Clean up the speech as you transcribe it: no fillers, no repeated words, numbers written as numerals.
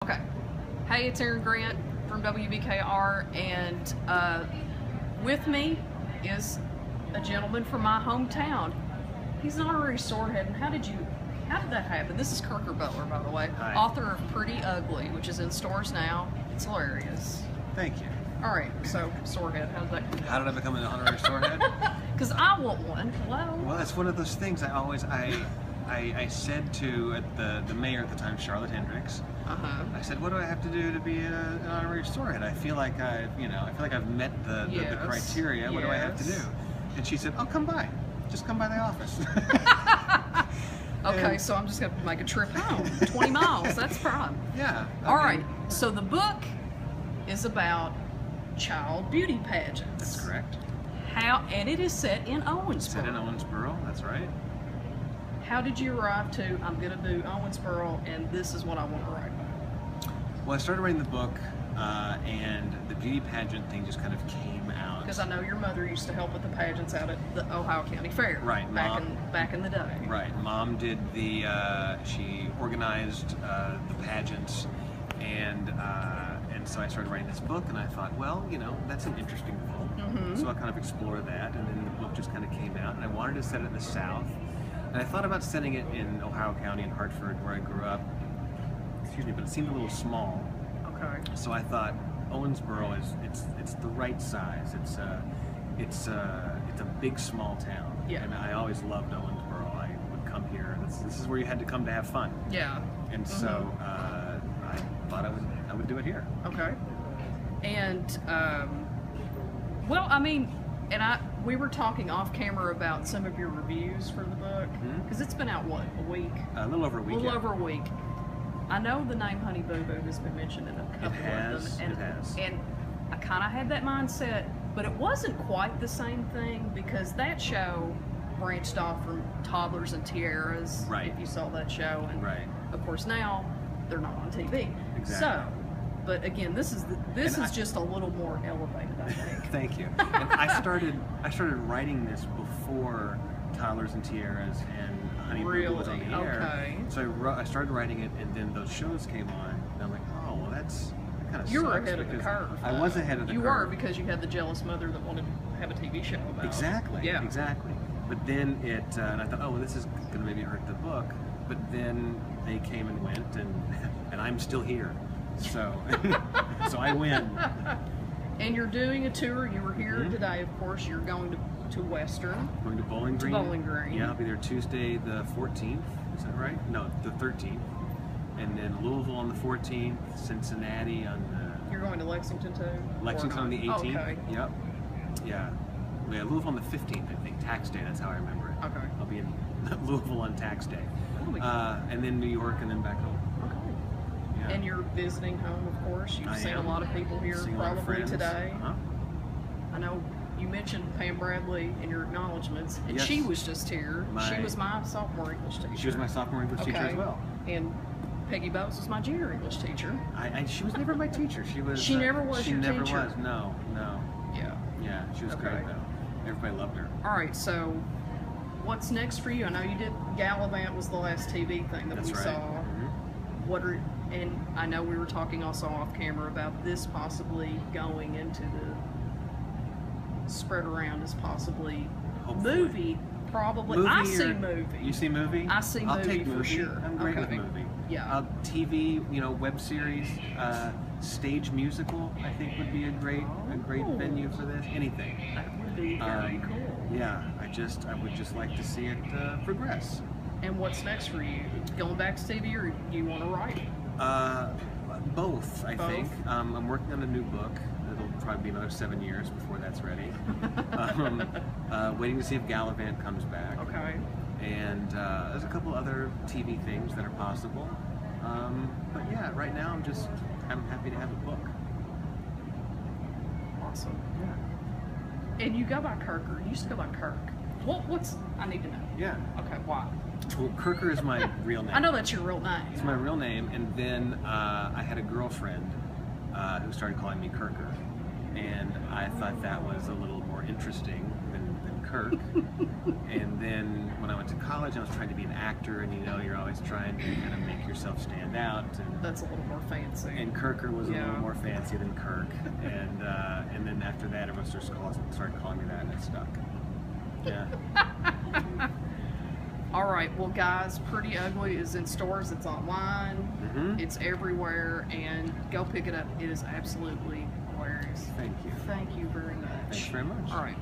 Okay. Hey, it's Erin Grant from WBKR, and with me is a gentleman from my hometown. He's an honorary storehead, and how did that happen? This is Kirker Butler, by the way, Hi. author of Pretty Ugly, which is in stores now. It's hilarious. Thank you. All right, so storehead, how did that come? How did I become an honorary storehead? Because I want one. Hello. Well, it's one of those things I said to the mayor at the time, Charlotte Hendricks. I said, "What do I have to do to be an honorary storehead? I feel like I've met the criteria. What do I have to do?" And she said, "Oh, come by. Just come by the office." Okay, so I'm just gonna make a trip home. 20 miles. That's fine. Yeah. All right. So the book is about child beauty pageants. That's correct. And it is set in Owensboro. Set in Owensboro. That's right. How did you arrive to, I'm going to do Owensboro and this is what I want to write about? Well, I started writing the book, and the beauty pageant thing just kind of came out. Because I know your mother used to help with the pageants out at the Ohio County Fair. Right. Back in the day. Right. Mom did she organized the pageants, and so I started writing this book, and I thought, well, that's an interesting book. So I kind of explored that, and then the book just kind of came out, and I wanted to set it in the South. And I thought about setting it in Ohio County in Hartford, where I grew up. Excuse me, but it seemed a little small. Okay. So I thought Owensboro it's the right size. It's a big small town. Yeah. And I always loved Owensboro. I would come here. This is where you had to come to have fun. Yeah. And so I thought I would do it here. Okay. And well, I mean, we were talking off camera about some of your reviews for the book, because it's been out, what, a week? A little over a week. Over a week. I know the name Honey Boo Boo has been mentioned in a couple of them. It has. And I kind of had that mindset, but it wasn't quite the same thing, because that show branched off from Toddlers and Tiaras, right. if you saw that show. And right. of course now they're not on TV. Exactly. So, but again, this is just a little more elevated, I think. Thank you. And I started writing this before Toddlers and Tiaras and Honey Boo Boo was on the air. Okay. So I started writing it, and then those shows came on, and I'm like, oh, well, that kind of You were ahead of the curve. I was ahead of the curve. You were, because you had the jealous mother that wanted to have a TV show about. Exactly. Yeah. Exactly. But then and I thought, oh, well, this is going to maybe hurt the book. But then they came and went, and I'm still here. So, so I win. And you're doing a tour. You were here today, of course. You're going to Western. Going to Bowling Green. Yeah, I'll be there Tuesday the 14th. Is that right? No, the 13th. And then Louisville on the 14th. Cincinnati on the... You're going to Lexington too? Lexington on the 18th. Okay. Yep. Yeah. Louisville on the 15th, I think. Tax day, that's how I remember it. Okay. I'll be in Louisville on tax day. And then New York, and then back home. Yeah. And you're visiting home, of course. You've seen a lot of people here probably today. I know you mentioned Pam Bradley in your acknowledgments, and she was just here. She was my sophomore English teacher. She was my sophomore English teacher as well. And Peggy Bowes was my junior English teacher. She was never my teacher. She was. She never was your teacher. She never was. No. Yeah. Yeah, she was great though. Everybody loved her. All right, so what's next for you? I know you did Gallivant was the last TV thing that we saw. And I know we were talking also off camera about this possibly going into the spread around as possibly movie. Probably. I see movie. You see movie? I see movie. I'll take for movie. sure. I'm great with movie. Yeah. TV, web series, stage musical. I think would be a great venue for this. Anything. That would be very cool. Yeah. I would just like to see it progress. And what's next for you? Going back to TV, or do you want to write? Both, I think. I'm working on a new book. It'll probably be another 7 years before that's ready. Waiting to see if Gallivant comes back. Okay. And there's a couple other TV things that are possible. But yeah, right now I'm happy to have a book. Awesome. Yeah. And you go by Kirker. You used to go by Kirk. I need to know. Yeah. Okay, why? Well, Kirker is my real name. I know that's your real name. It's my real name, and then I had a girlfriend who started calling me Kirker, and I thought that was a little more interesting than Kirk. And then when I went to college, I was trying to be an actor, and you're always trying to kind of make yourself stand out. And that's a little more fancy. And Kirker was a little more fancy than Kirk. And then after that, everyone started calling me that, and it stuck. Yeah. All right, well, guys, Pretty Ugly is in stores. It's online. It's everywhere, and go pick it up. It is absolutely hilarious. Thank you. Thank you very much. Thanks very much. All right.